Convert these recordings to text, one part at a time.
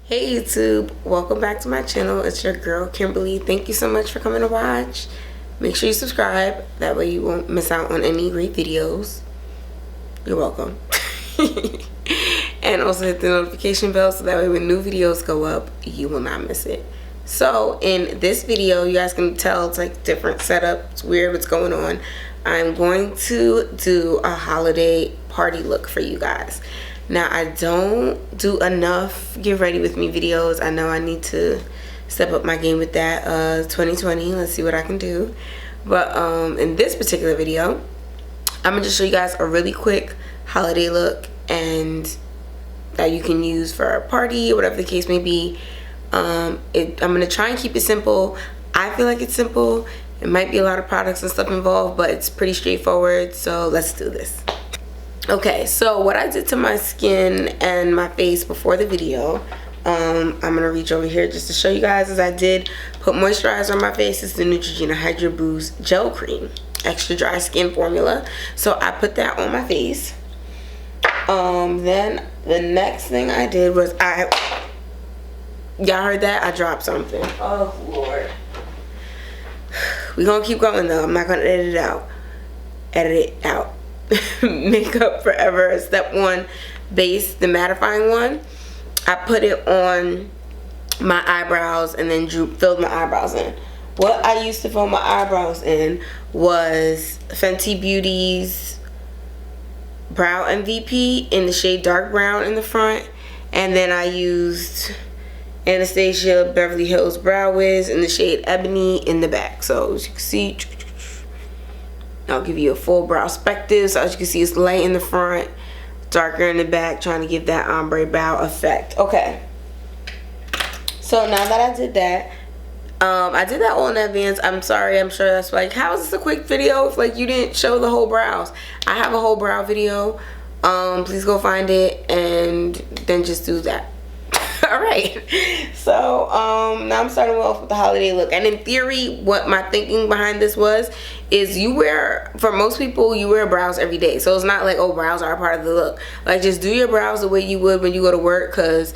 Hey YouTube, welcome back to my channel. It's your girl Kimberly. Thank you so much for coming to watch. Make sure you subscribe, that way you won't miss out on any great videos. You're welcome. And also hit the notification bell so that way when new videos go up, you will not miss it. So in this video, you guys can tell it's like different setup. It's weird what's going on. I'm going to do a holiday party look for you guys. Now, I don't do enough get ready with me videos. I know I need to step up my game with that. 2020, let's see what I can do. But in this particular video, I'm gonna just show you guys a really quick holiday look and that you can use for a party, whatever the case may be. I'm gonna try and keep it simple. I feel like it's simple. It might be a lot of products and stuff involved, but it's pretty straightforward. So let's do this. Okay, so what I did to my skin and my face before the video, I'm gonna reach over here just to show you guys, as I did put moisturizer on my face. It's the Neutrogena Hydra Boost Gel Cream, extra dry skin formula. So I put that on my face. Then the next thing I did was y'all heard that? I dropped something. Oh Lord. We're gonna keep going though. I'm not gonna edit it out. Edit it out. Makeup Forever Step 1 base, the mattifying one. I put it on my eyebrows and then filled my eyebrows in. What I used to fill my eyebrows in was Fenty Beauty's Brow MVP in the shade dark brown in the front, and then I used Anastasia Beverly Hills Brow Wiz in the shade Ebony in the back. So as you can see, I'll give you a full brow perspective. So as you can see, it's light in the front, darker in the back, trying to give that ombre brow effect. Okay. So now that I did that, I did that all in advance. I'm sorry. I'm sure that's like, how is this a quick video if like you didn't show the whole brows? I have a whole brow video. Please go find it and then just do that. Alright, so now I'm starting off with the holiday look. And in theory, what my thinking behind this was is for most people, you wear brows every day. So it's not like, oh, brows are a part of the look. Like, just do your brows the way you would when you go to work, because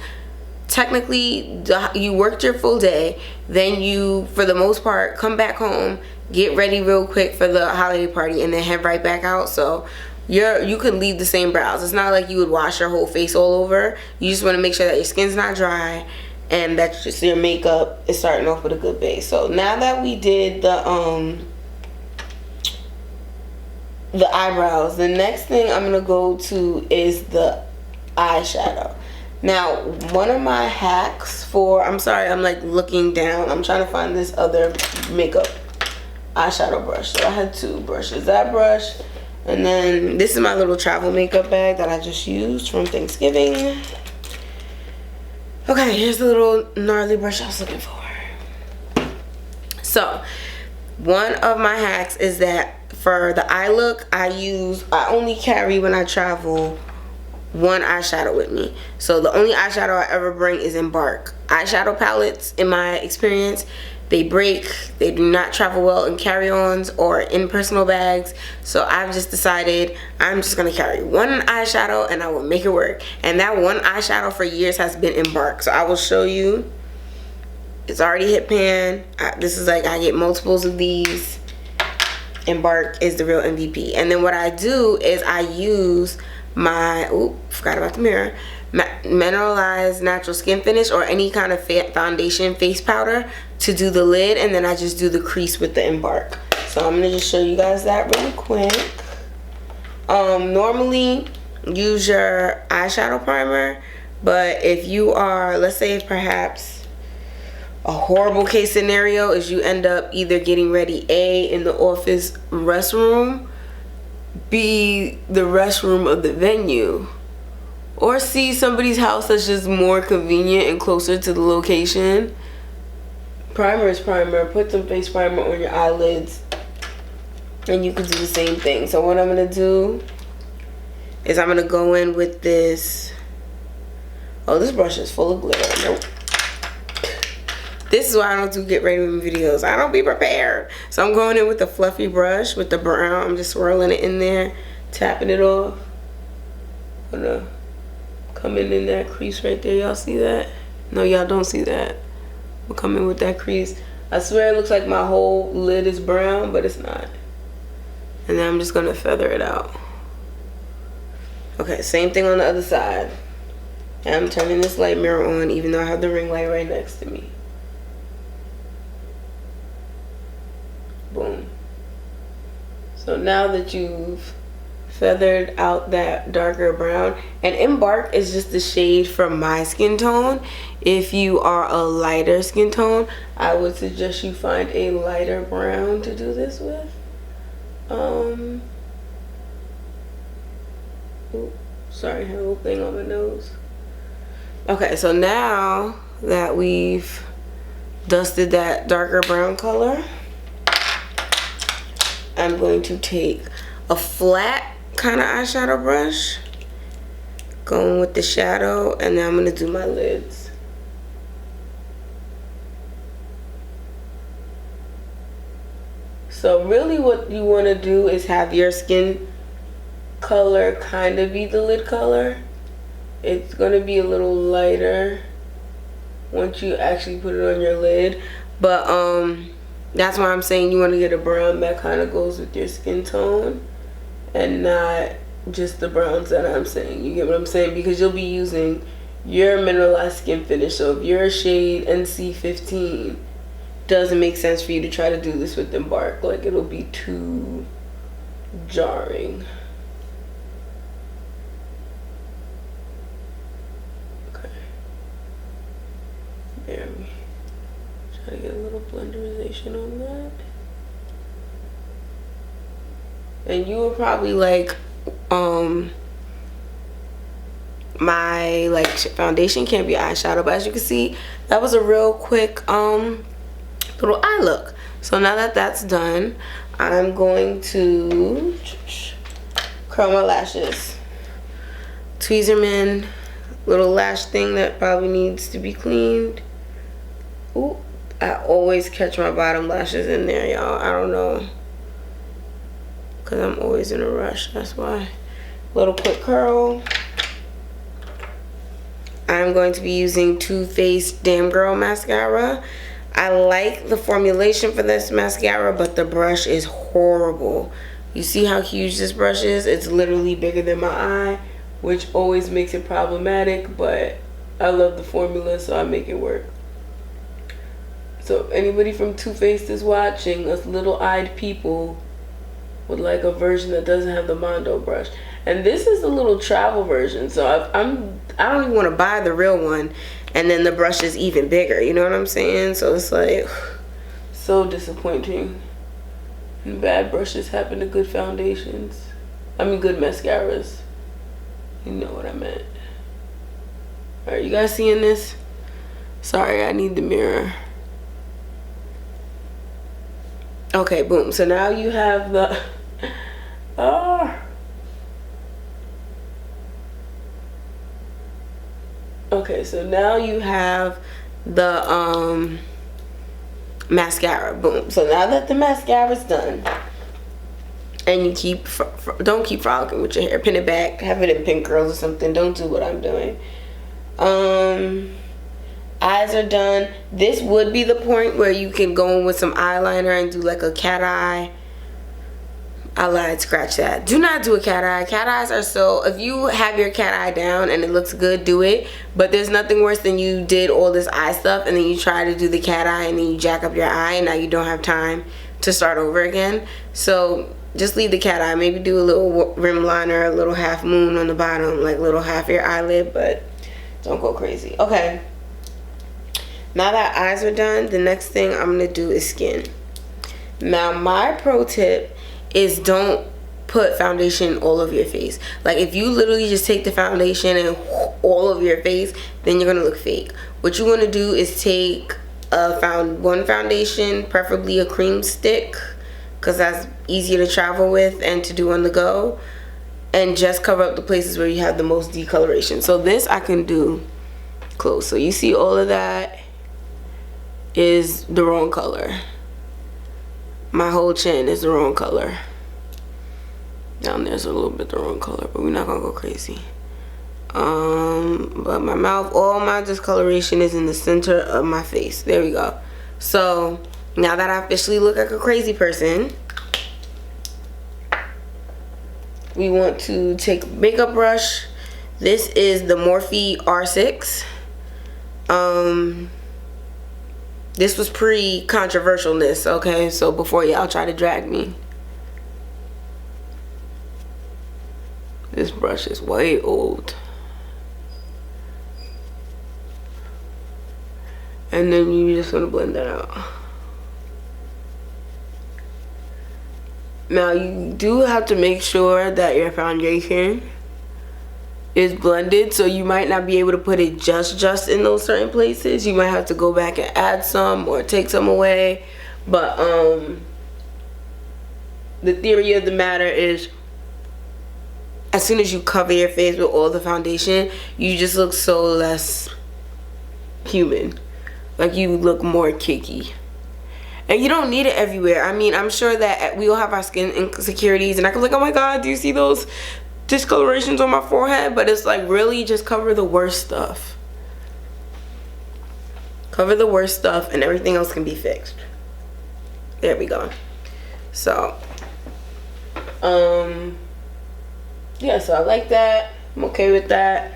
technically you worked your full day, then you, for the most part, come back home, get ready real quick for the holiday party, and then head right back out. So you could leave the same brows. It's not like you would wash your whole face all over. You just want to make sure that your skin's not dry and that just your makeup is starting off with a good base. So now that we did the eyebrows, the next thing I'm gonna go to is the eyeshadow. Now, one of my hacks for, I'm sorry, I'm like looking down, I'm trying to find this other makeup eyeshadow brush. So I had two brushes, that brush, and then this is my little travel makeup bag that I just used from Thanksgiving. Okay, here's the little gnarly brush I was looking for. So one of my hacks is that for the eye look, I only carry, when I travel, one eyeshadow with me. So the only eyeshadow I ever bring is in Bark. Eyeshadow palettes, in my experience, they break. They do not travel well in carry-ons or in personal bags. So I've just decided I'm just gonna carry one eyeshadow and I will make it work. And that one eyeshadow for years has been in Bark. So I will show you. It's already hit pan. This is like, I get multiples of these. And Bark is the real MVP. And then what I do is I use my, forgot about the mirror, mineralized natural skin finish or any kind of foundation face powder to do the lid, and then I just do the crease with the Embark. So I'm gonna just show you guys that really quick. Normally use your eyeshadow primer, but if you are, let's say perhaps a horrible case scenario is you end up either getting ready A, in the office restroom, B, the restroom of the venue, or C, somebody's house that's just more convenient and closer to the location. Primer is primer. Put some face primer on your eyelids and you can do the same thing. So what I'm going to do is I'm going to go in with this. Oh, this brush is full of glitter. Nope. This is why I don't do get ready with me videos. I don't be prepared. So I'm going in with the fluffy brush with the brown. I'm just swirling it in there, tapping it off. I'm gonna come in that crease right there. Y'all see that? No, y'all don't see that. We'll come in with that crease. I swear it looks like my whole lid is brown, but it's not. And then I'm just gonna feather it out. Okay, same thing on the other side. And I'm turning this light mirror on even though I have the ring light right next to me. Boom. So now that you've feathered out that darker brown, and Embark is just the shade from my skin tone. If you are a lighter skin tone, I would suggest you find a lighter brown to do this with. Ooh, sorry, I had a little thing on my nose. Okay, so now that we've dusted that darker brown color, I'm going to take a flat kind of eyeshadow brush, going with the shadow, and then I'm going to do my lids. So really what you want to do is have your skin color kind of be the lid color. It's going to be a little lighter once you actually put it on your lid, but that's why I'm saying you want to get a brown that kind of goes with your skin tone and not just the browns that I'm saying. You get what I'm saying? Because you'll be using your mineralized skin finish. So if your shade NC15, doesn't make sense for you to try to do this with Embark. Like, it'll be too jarring. Okay. There we try to get a little blenderization on that. And you were probably like, my like foundation can't be eyeshadow, but as you can see, that was a real quick little eye look. So now that that's done, I'm going to curl my lashes. Tweezerman little lash thing that probably needs to be cleaned. Ooh, I always catch my bottom lashes in there, y'all. I don't know, because I'm always in a rush, that's why. Little quick curl. I'm going to be using Too Faced Damn Girl mascara. I like the formulation for this mascara, but the brush is horrible. You see how huge this brush is? It's literally bigger than my eye, which always makes it problematic, but I love the formula, so I make it work. So if anybody from Too Faced is watching, us little-eyed people would like a version that doesn't have the Mondo brush. And this is the little travel version, so I don't even want to buy the real one, and then the brush is even bigger, you know what I'm saying? So it's like, so disappointing. And bad brushes happen to good foundations. I mean good mascaras. You know what I meant. Alright, you guys seeing this? Sorry, I need the mirror. Okay, boom. So now you have the okay, so now you have the mascara. Boom. So now that the mascara's done, and you keep don't keep frolicking with your hair, pin it back, have it in pink curls or something. Don't do what I'm doing. Eyes are done. This would be the point where you can go in with some eyeliner and do like a cat eye. I lied, scratch that. Do not do a cat eye. Cat eyes are so, if you have your cat eye down and it looks good, do it. But there's nothing worse than you did all this eye stuff and then you try to do the cat eye and then you jack up your eye and now you don't have time to start over again. So just leave the cat eye. Maybe do a little rim liner, a little half moon on the bottom, like little half your eyelid, but don't go crazy. Okay. Now that eyes are done, the next thing I'm going to do is skin. Now my pro tip is don't put foundation all over your face. Like if you literally just take the foundation and all over your face, then you're gonna look fake. What you want to do is take one foundation, preferably a cream stick, because that's easier to travel with and to do on the go, and just cover up the places where you have the most decoloration. So this I can do close. So you see all of that is the wrong color. My whole chin is the wrong color. Down there's a little bit the wrong color, but we're not gonna go crazy. but my mouth, all my discoloration is in the center of my face. There we go. So now that I officially look like a crazy person, we want to take a makeup brush. This is the Morphe R6. This was pre-controversialness, okay? So before y'all try to drag me. This brush is way old. And then you're just gonna blend that out. Now you do have to make sure that your foundation is blended, so you might not be able to put it just in those certain places. You might have to go back and add some or take some away. But the theory of the matter is, as soon as you cover your face with all the foundation, you just look so less human. Like, you look more cakey. And you don't need it everywhere. I mean, I'm sure that we all have our skin insecurities, and I can be like, oh my god, do you see those discolorations on my forehead? But it's like, really, just cover the worst stuff. Cover the worst stuff and everything else can be fixed. There we go. So yeah, so I like that. I'm okay with that.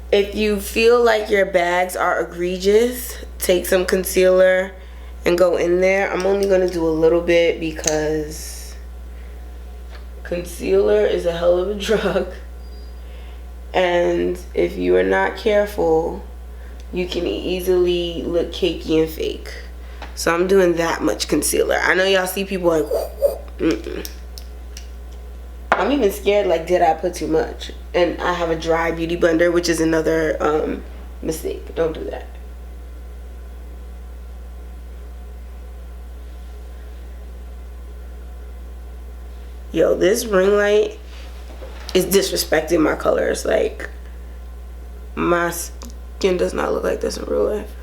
If you feel like your bags are egregious, take some concealer and go in there. I'm only going to do a little bit because concealer is a hell of a drug. And if you are not careful, you can easily look cakey and fake. So I'm doing that much concealer. I know y'all see people like, I'm even scared, like, did I put too much? And I have a dry beauty blender, which is another mistake. Don't do that. Yo, this ring light is disrespecting my colors. Like, my skin does not look like this in real life.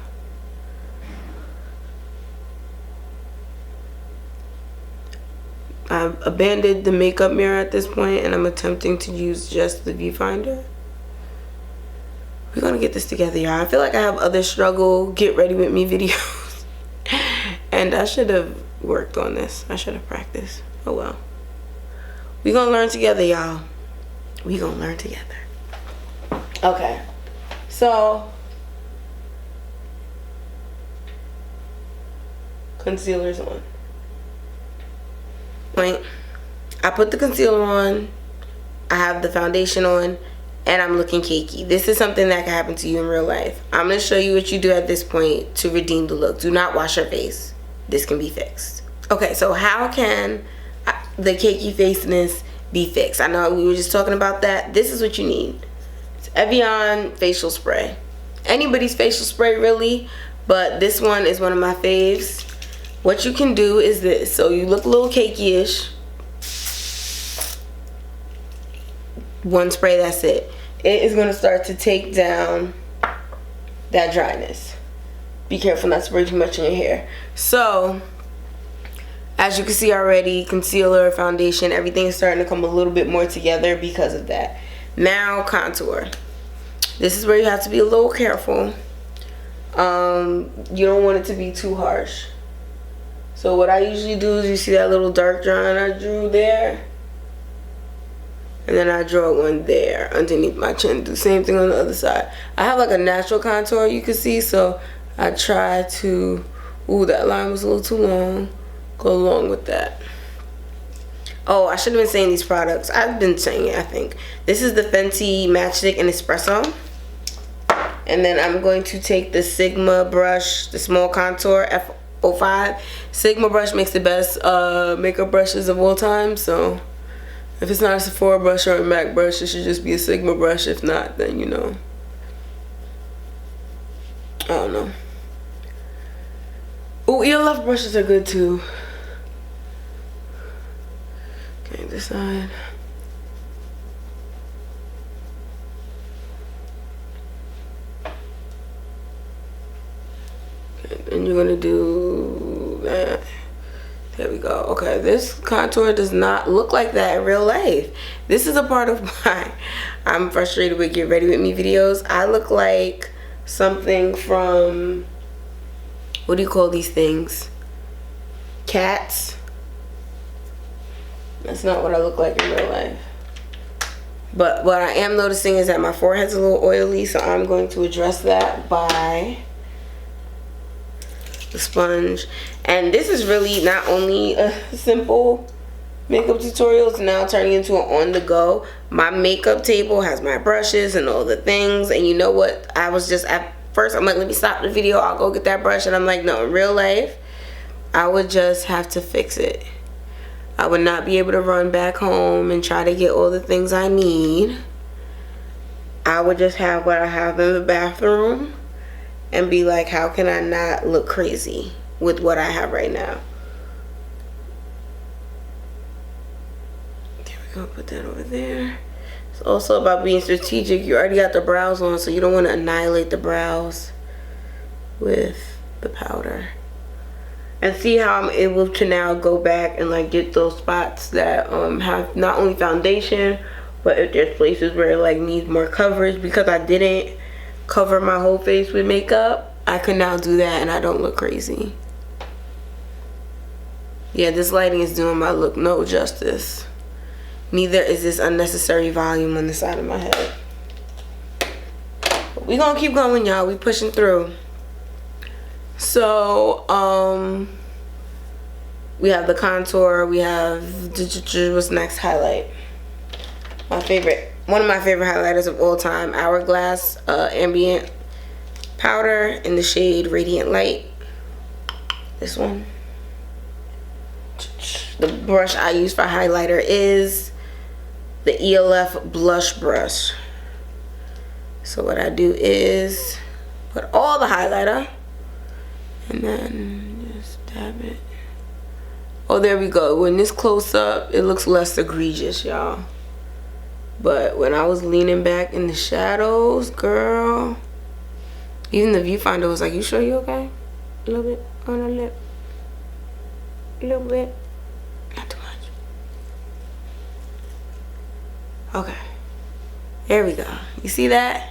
I've abandoned the makeup mirror at this point, and I'm attempting to use just the viewfinder. We're gonna get this together, y'all. I feel like I have other struggle get ready with me videos and I should have worked on this. I should have practiced. Oh well. We gonna learn together, y'all. We gonna learn together. Okay, so concealer's on. I put the concealer on, I have the foundation on, and I'm looking cakey. This is something that can happen to you in real life. I'm going to show you what you do at this point to redeem the look. Do not wash your face. This can be fixed. Okay, so how can the cakey faceness be fixed? I know we were just talking about that. This is what you need. It's Evian facial spray. Anybody's facial spray, really, but this one is one of my faves. What you can do is this. So you look a little cakey-ish. One spray, that's it. It is going to start to take down that dryness. Be careful not to spray too much in your hair. So, as you can see already, concealer, foundation, everything is starting to come a little bit more together because of that. Now, contour. This is where you have to be a little careful. You don't want it to be too harsh. So what I usually do is, you see that little dark line I drew there? And then I draw one there underneath my chin. Do the same thing on the other side. I have like a natural contour, you can see, so I try to, ooh, that line was a little too long. Go along with that. Oh, I should have been saying these products. I've been saying it, I think. This is the Fenty Matchstick and Espresso. And then I'm going to take the Sigma brush, the small contour, F05. Sigma brush makes the best makeup brushes of all time, so if it's not a Sephora brush or a MAC brush, it should just be a Sigma brush. If not, then, you know, I don't know. Ooh, ELF brushes are good too. Okay, this side. Okay, then you're gonna do that. There we go. Okay, this contour does not look like that in real life. This is a part of my I'm frustrated with Get Ready With Me videos. I look like something from, what do you call these things? Cats. That's not what I look like in real life. But what I am noticing is that my forehead's a little oily, so I'm going to address that by the sponge. And this is really not only a simple makeup tutorial, it's now turning into an on-the-go. My makeup table has my brushes and all the things, and you know what, I was just, at first I'm like, let me stop the video, I'll go get that brush, and I'm like, no, in real life I would just have to fix it. I would not be able to run back home and try to get all the things I need. I would just have what I have in the bathroom and be like, how can I not look crazy with what I have right now? There we go, put that over there. It's also about being strategic. You already got the brows on, so you don't want to annihilate the brows with the powder. And see how I'm able to now go back and like get those spots that have not only foundation, but if there's places where it like needs more coverage, because I didn't cover my whole face with makeup, I can now do that and I don't look crazy. Yeah, this lighting is doing my look no justice. Neither is this unnecessary volume on the side of my head. But we gonna keep going, y'all. We pushing through. So we have the contour, we have what's next? Highlight. My favorite, one of my favorite highlighters of all time, Hourglass Ambient Powder in the shade Radiant Light. This one. The brush I use for highlighter is the ELF blush brush. So what I do is put all the highlighter and then just dab it. Oh, there we go. When this close up, it looks less egregious, y'all. But when I was leaning back in the shadows, girl, even the viewfinder was like, you sure you okay? A little bit on the lip. A little bit. Not too much. Okay. There we go. You see that?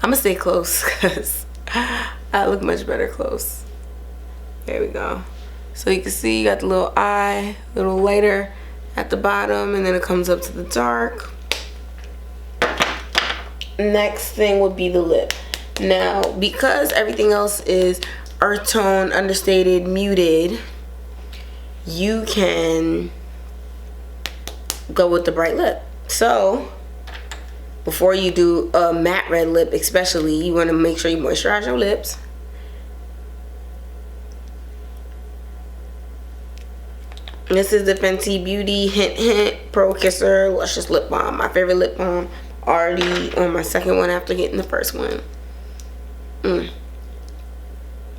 I'm gonna stay close because I look much better close. There we go. So you can see you got the little eye, little lighter at the bottom, and then it comes up to the dark. Next thing would be the lip. Now, because everything else is earth tone, understated, muted, you can go with the bright lip. So before you do a matte red lip especially, you want to make sure you moisturize your lips. This is the Fenty Beauty Hint Hint Pro Kisser Luscious Lip Balm. My favorite lip balm. Already on my second one after getting the first one.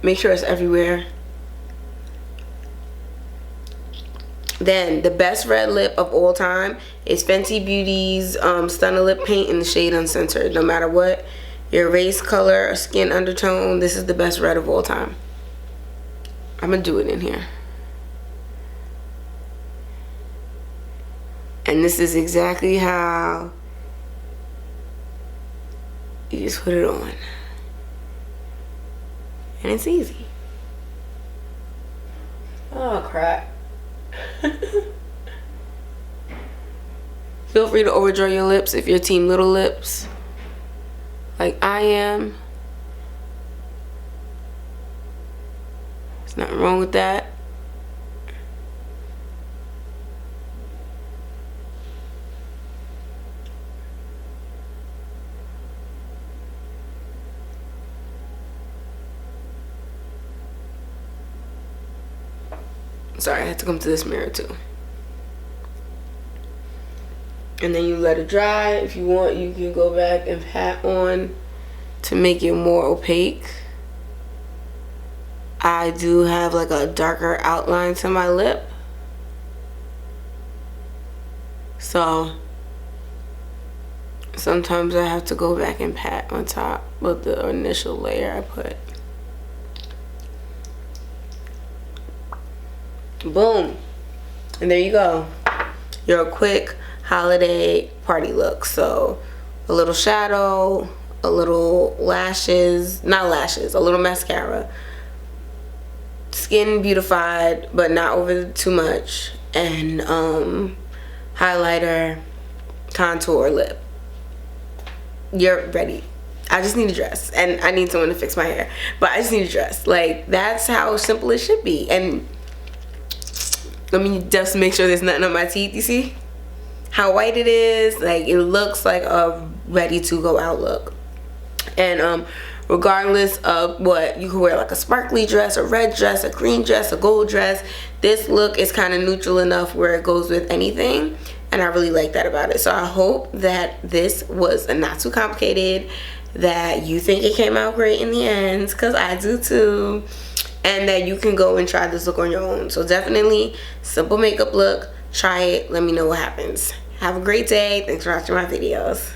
Make sure it's everywhere. Then the best red lip of all time is Fenty Beauty's Stunner Lip Paint in the shade Uncensored. No matter what your race, color, or skin undertone, this is the best red of all time. I'm gonna do it in here. And this is exactly how you just put it on. And it's easy. Oh, crap. Feel free to overdraw your lips if you're team little lips, like I am. There's nothing wrong with that. Sorry, I had to come to this mirror too. And then you let it dry. If you want, you can go back and pat on to make it more opaque. I do have like a darker outline to my lip, so sometimes I have to go back and pat on top of the initial layer I put. Boom. And there you go. Your quick holiday party look. So a little shadow, a little lashes, not lashes, a little mascara, skin beautified but not over too much, and highlighter, contour, lip. You're ready. I just need a dress, and I need someone to fix my hair, but I just need a dress. Like, that's how simple it should be. And let me just make sure there's nothing on my teeth. You see how white it is? Like, it looks like a ready to go out look. And regardless of what, you can wear like a sparkly dress, a red dress, a green dress, a gold dress. This look is kind of neutral enough where it goes with anything, and I really like that about it. So I hope that this was not too complicated, that you think it came out great in the end, because I do too, and that you can go and try this look on your own. So definitely simple makeup look. Try it. Let me know what happens. Have a great day. Thanks for watching my videos.